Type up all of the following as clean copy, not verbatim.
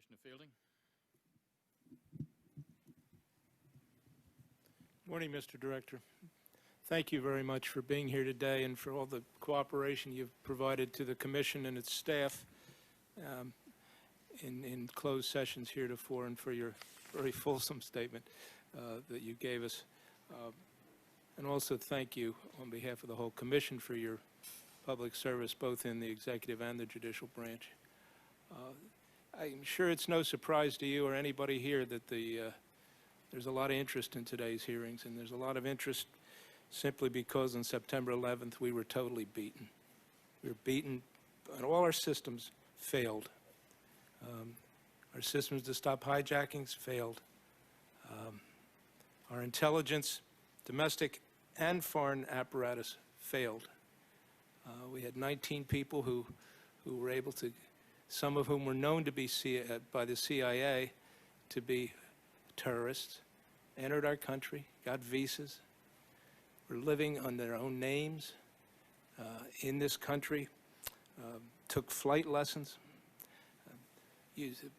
Commissioner Feilding. Morning, Mr. Director. Thank you very much for being here today and for all the cooperation you've provided to the Commission and its staff in closed sessions heretofore, and for your very fulsome statement that you gave us. And also thank you on behalf of the whole Commission for your public service, both in the executive and the judicial branch. I'm sure it's no surprise to you or anybody here that there's a lot of interest in today's hearings, and there's a lot of interest simply because on September 11th we were totally beaten. We were beaten, and all our systems failed. Our systems to stop hijackings failed. Our intelligence, domestic and foreign apparatus failed. We had 19 people who were able to, some of whom were known to be by the CIA to be terrorists, entered our country, got visas, were living on their own names in this country, took flight lessons,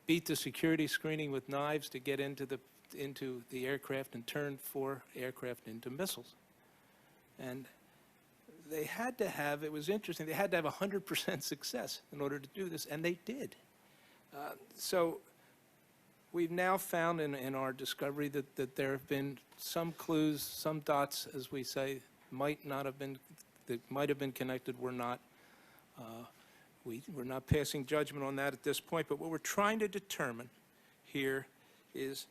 beat the security screening with knives to get into the aircraft and turned 4 aircraft into missiles. And they had to have, it was interesting, they had to have 100% success in order to do this, and they did. So we've now found in our discovery that there have been some clues, some dots, as we say, might have been connected, were not. We're not passing judgment on that at this point, but what we're trying to determine here is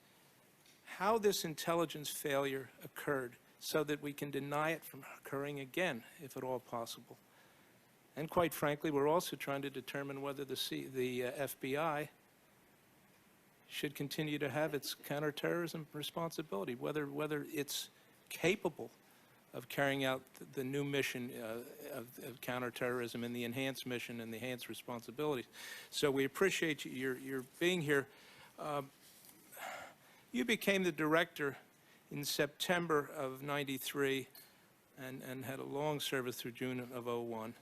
how this intelligence failure occurred so that we can deny it from occurring again, if at all possible. And quite frankly, we're also trying to determine whether the FBI should continue to have its counterterrorism responsibility, whether it's capable of carrying out the new mission of counterterrorism and the enhanced mission and the enhanced responsibilities. So we appreciate your being here. You became the director in September of '93 and had a long service through June of '01.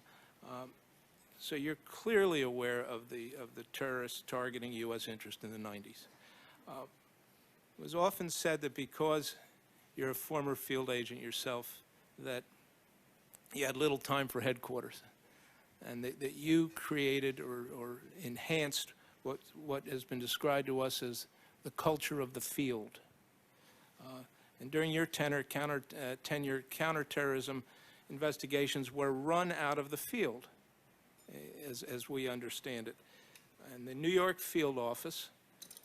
So you're clearly aware of the terrorists targeting U.S. interest in the '90s. It was often said that because you're a former field agent yourself, that you had little time for headquarters, and that you created or enhanced what has been described to us as the culture of the field. And during your tenure, counterterrorism investigations were run out of the field, as we understand it. And the New York field office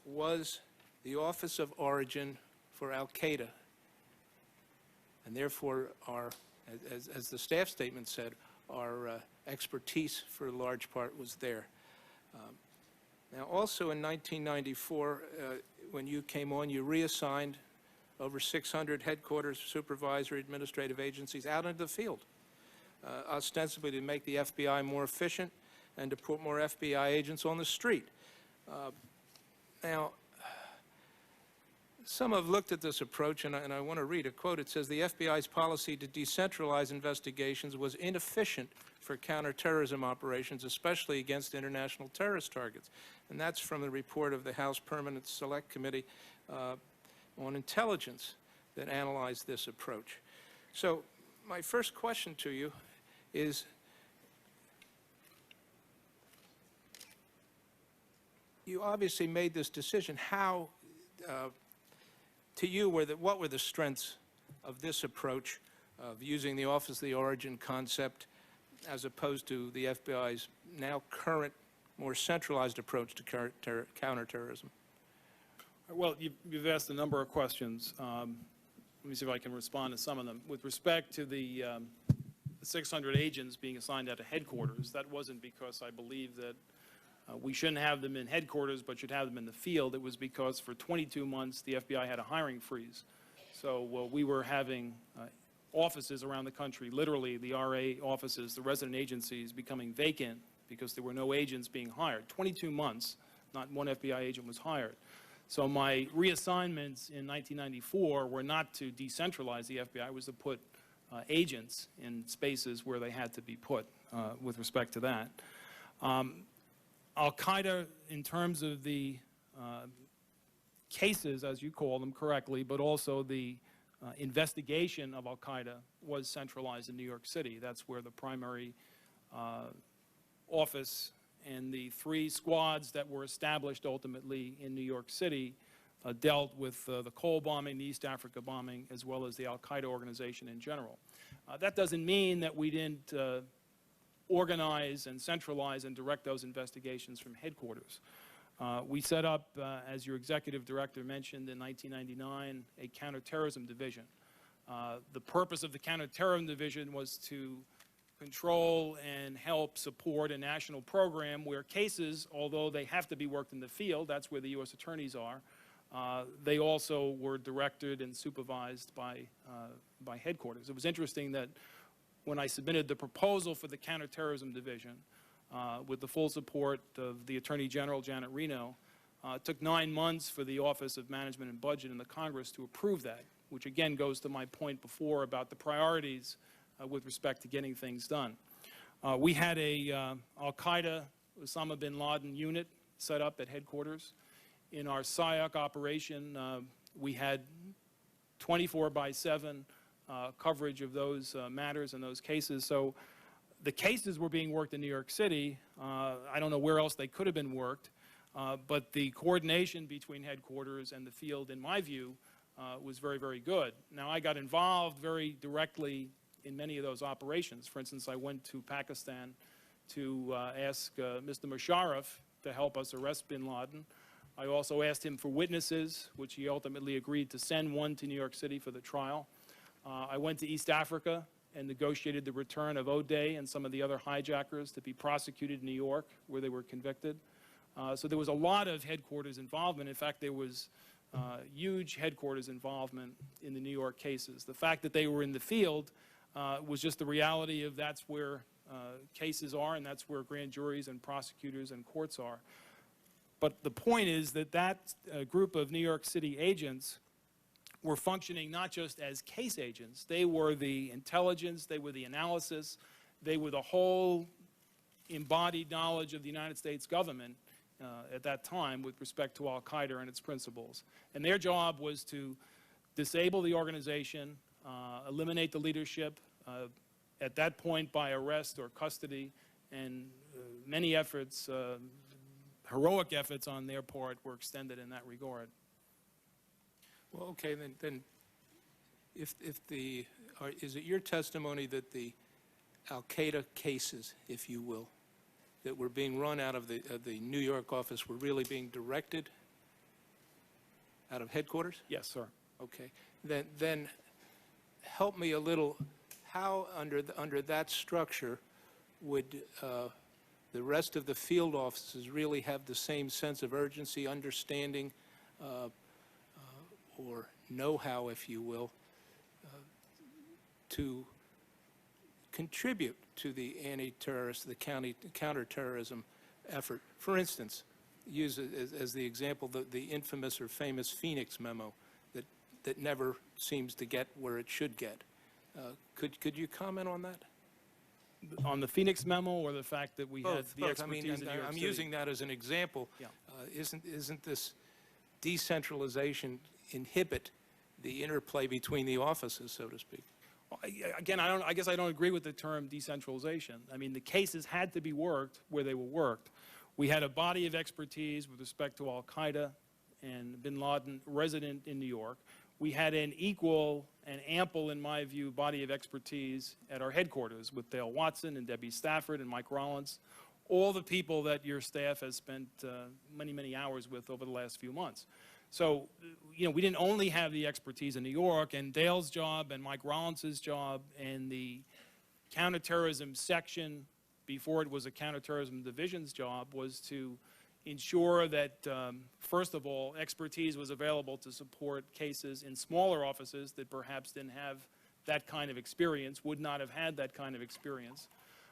was the office of origin for Al-Qaeda. And therefore, as the staff statement said, our expertise for a large part was there. Now, also in 1994, when you came on, you reassigned over 600 headquarters, supervisory, administrative agencies out into the field, ostensibly to make the FBI more efficient and to put more FBI agents on the street. Now, some have looked at this approach, and I want to read a quote. It says, the FBI's policy to decentralize investigations was inefficient for counterterrorism operations, especially against international terrorist targets. And that's from the report of the House Permanent Select Committee on Intelligence that analyzed this approach. So my first question to you is, you obviously made this decision. How, to you, what were the strengths of this approach of using the Office of the Origin concept as opposed to the FBI's now current, more centralized approach to counterterrorism? Well, you've asked a number of questions. Let me see if I can respond to some of them. With respect to the 600 agents being assigned out to headquarters, that wasn't because I believe that we shouldn't have them in headquarters but should have them in the field. It was because for 22 months the FBI had a hiring freeze. So we were having offices around the country, literally the RA offices, the resident agencies, becoming vacant because there were no agents being hired. 22 months, not one FBI agent was hired. So my reassignments in 1994 were not to decentralize the FBI, it was to put agents in spaces where they had to be put with respect to that. Al-Qaeda, in terms of the cases, as you call them correctly, but also the investigation of al-Qaeda was centralized in New York City. That's where the primary office and the 3 squads that were established ultimately in New York City dealt with the Cole bombing, the East Africa bombing, as well as the al-Qaeda organization in general. That doesn't mean that we didn't organize and centralize and direct those investigations from headquarters. We set up, as your executive director mentioned, in 1999, a counterterrorism division. The purpose of the counterterrorism division was to control and help support a national program where cases, although they have to be worked in the field, that's where the U.S. attorneys are, they also were directed and supervised by headquarters. It was interesting that when I submitted the proposal for the counterterrorism division, with the full support of the Attorney General, Janet Reno, it took 9 months for the Office of Management and Budget in the Congress to approve that, which again goes to my point before about the priorities with respect to getting things done. We had a al-Qaeda Osama bin Laden unit set up at headquarters. In our SIOC operation, we had 24/7 coverage of those matters and those cases. So the cases were being worked in New York City. I don't know where else they could have been worked, but the coordination between headquarters and the field, in my view, was very, very good. Now, I got involved very directly in many of those operations. For instance, I went to Pakistan to ask Mr. Musharraf to help us arrest bin Laden. I also asked him for witnesses, which he ultimately agreed to send one to New York City for the trial. I went to East Africa and negotiated the return of O'Day and some of the other hijackers to be prosecuted in New York, where they were convicted. So there was a lot of headquarters involvement. In fact, there was huge headquarters involvement in the New York cases. The fact that they were in the field was just the reality of that's where cases are, and that's where grand juries and prosecutors and courts are. But the point is that that group of New York City agents were functioning not just as case agents. They were the intelligence, they were the analysis, they were the whole embodied knowledge of the United States government at that time with respect to al-Qaeda and its principles. And their job was to disable the organization, eliminate the leadership, at that point by arrest or custody, and many efforts, heroic efforts on their part were extended in that regard. Well, okay, then is it your testimony that the al-Qaeda cases, if you will, that were being run out of the New York office were really being directed out of headquarters? Yes, sir. Okay. Then help me a little. How, under that structure, would the rest of the field offices really have the same sense of urgency, understanding, or know-how, if you will, to contribute to the anti-terrorist, the counterterrorism effort? For instance, use as the example the infamous or famous Phoenix memo that never seems to get where it should get. Could you comment on that? On the Phoenix memo, or the fact that we had the expertise in New York I'm City? using that as an example. Yeah. Isn't this decentralization inhibit the interplay between the offices, so to speak? Well, again, I guess I don't agree with the term decentralization. I mean, the cases had to be worked where they were worked. We had a body of expertise with respect to al-Qaeda and bin Laden resident in New York. We had an equal and ample, in my view, body of expertise at our headquarters with Dale Watson and Debbie Stafford and Mike Rollins, all the people that your staff has spent many, many hours with over the last few months. So, you know, we didn't only have the expertise in New York, and Dale's job and Mike Rollins's job and the counterterrorism section, before it was a counterterrorism division's job, was to ensure that, first of all, expertise was available to support cases in smaller offices that perhaps didn't have that kind of experience, would not have had that kind of experience.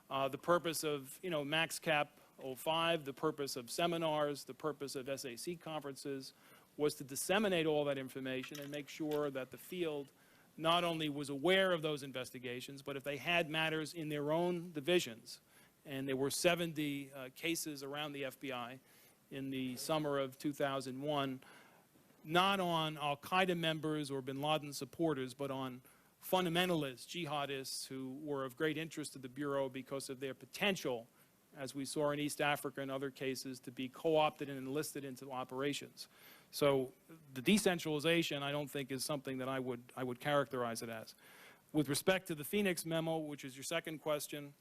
The purpose of, you know, Max Cap 05, the purpose of seminars, the purpose of SAC conferences was to disseminate all that information and make sure that the field not only was aware of those investigations, but if they had matters in their own divisions, and there were 70 cases around the FBI, in the summer of 2001, not on al-Qaeda members or bin Laden supporters, but on fundamentalists, jihadists, who were of great interest to the Bureau because of their potential, as we saw in East Africa and other cases, to be co-opted and enlisted into operations. So the decentralization, I don't think, is something that I would characterize it as. With respect to the Phoenix memo, which is your second question,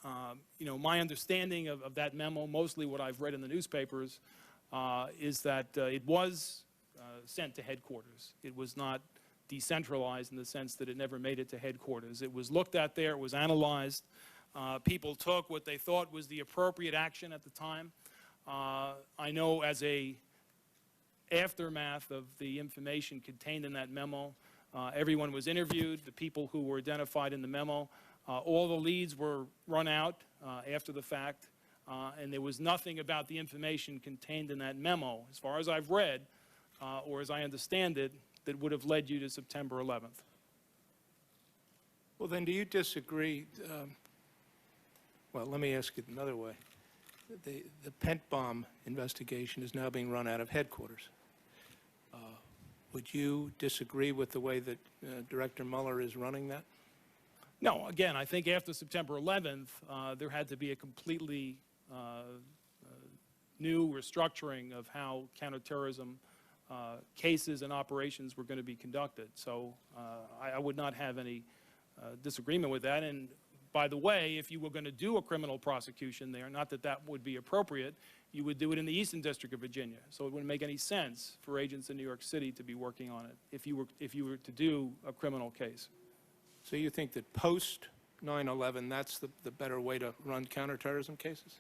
my understanding of that memo, mostly what I've read in the newspapers, is that it was sent to headquarters. It was not decentralized in the sense that it never made it to headquarters. It was looked at there, it was analyzed. People took what they thought was the appropriate action at the time. I know as a aftermath of the information contained in that memo, everyone was interviewed, the people who were identified in the memo. All the leads were run out after the fact, and there was nothing about the information contained in that memo, as far as I've read, or as I understand it, that would have led you to September 11th. Well, then, do you disagree? Well, let me ask it another way. The Pent bomb investigation is now being run out of headquarters. Would you disagree with the way that Director Mueller is running that? No, again, I think after September 11th, there had to be a completely new restructuring of how counterterrorism cases and operations were going to be conducted. So I would not have any disagreement with that. And by the way, if you were going to do a criminal prosecution there, not that that would be appropriate, you would do it in the Eastern District of Virginia. So it wouldn't make any sense for agents in New York City to be working on it if you were to do a criminal case. So you think that post 9/11, that's the better way to run counterterrorism cases?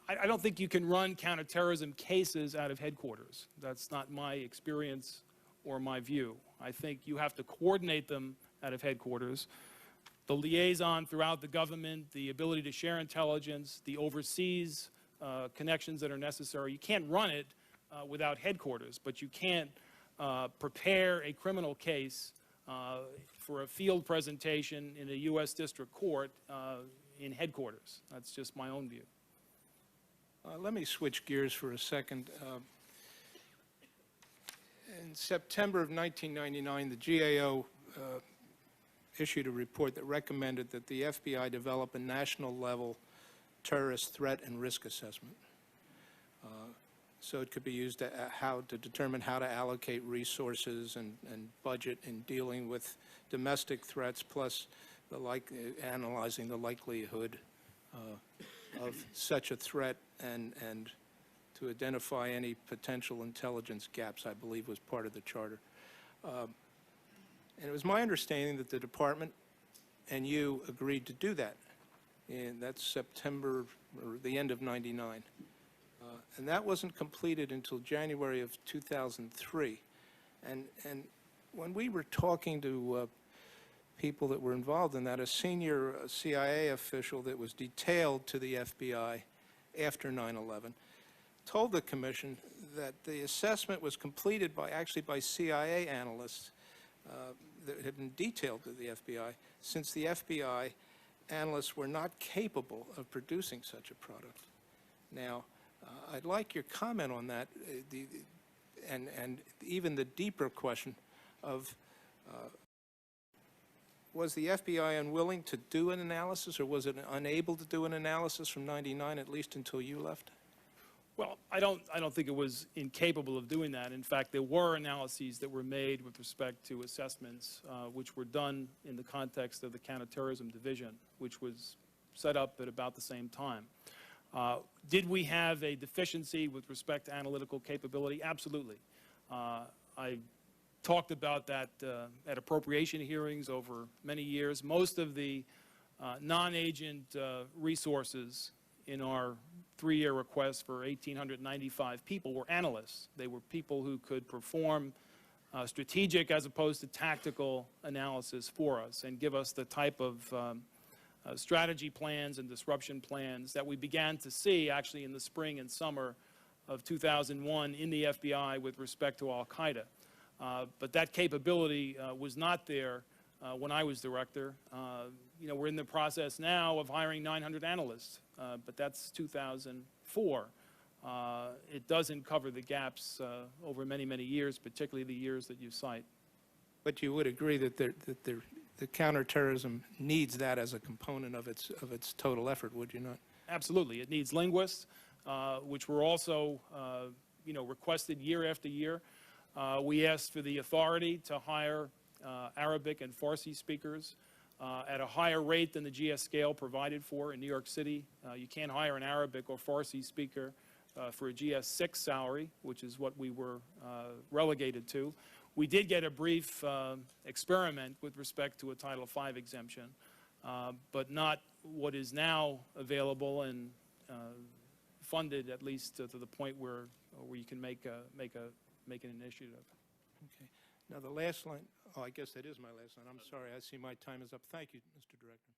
I don't think you can run counterterrorism cases out of headquarters. That's not my experience or my view. I think you have to coordinate them out of headquarters. The liaison throughout the government, the ability to share intelligence, the overseas connections that are necessary. You can't run it without headquarters, but you can't prepare a criminal case for a field presentation in a U.S. District Court in headquarters. That's just my own view. Let me switch gears for a second. In September of 1999, the GAO issued a report that recommended that the FBI develop a national-level terrorist threat and risk assessment. So it could be used to determine how to allocate resources and budget in dealing with domestic threats, plus analyzing the likelihood of such a threat and to identify any potential intelligence gaps, I believe was part of the charter. And it was my understanding that the department and you agreed to do that. And that's September, or the end of '99. And that wasn't completed until January of 2003. And when we were talking to people that were involved in that, a senior CIA official that was detailed to the FBI after 9/11 told the commission that the assessment was completed by CIA analysts that had been detailed to the FBI, since the FBI analysts were not capable of producing such a product. Now, I'd like your comment on that, and even the deeper question of was the FBI unwilling to do an analysis, or was it unable to do an analysis from '99, at least until you left? Well, I don't think it was incapable of doing that. In fact, there were analyses that were made with respect to assessments, which were done in the context of the Counterterrorism Division, which was set up at about the same time. Did we have a deficiency with respect to analytical capability? Absolutely. I talked about that at appropriation hearings over many years. Most of the non-agent resources in our three-year request for 1,895 people were analysts. They were people who could perform strategic as opposed to tactical analysis for us and give us the type of strategy plans and disruption plans that we began to see actually in the spring and summer of 2001 in the FBI with respect to al-Qaeda. But that capability was not there when I was director. We're in the process now of hiring 900 analysts, but that's 2004. it doesn't cover the gaps over many, many years, particularly the years that you cite. But you would agree that the counterterrorism needs that as a component of its total effort, would you not? Absolutely. It needs linguists, which were also, requested year after year. We asked for the authority to hire Arabic and Farsi speakers at a higher rate than the GS scale provided for in New York City. You can't hire an Arabic or Farsi speaker for a GS 6 salary, which is what we were relegated to. We did get a brief experiment with respect to a Title V exemption, but not what is now available and funded, at least to the point where you can make an initiative. Okay. Now, the last line, oh, I guess that is my last line. I'm sorry. I see my time is up. Thank you, Mr. Director.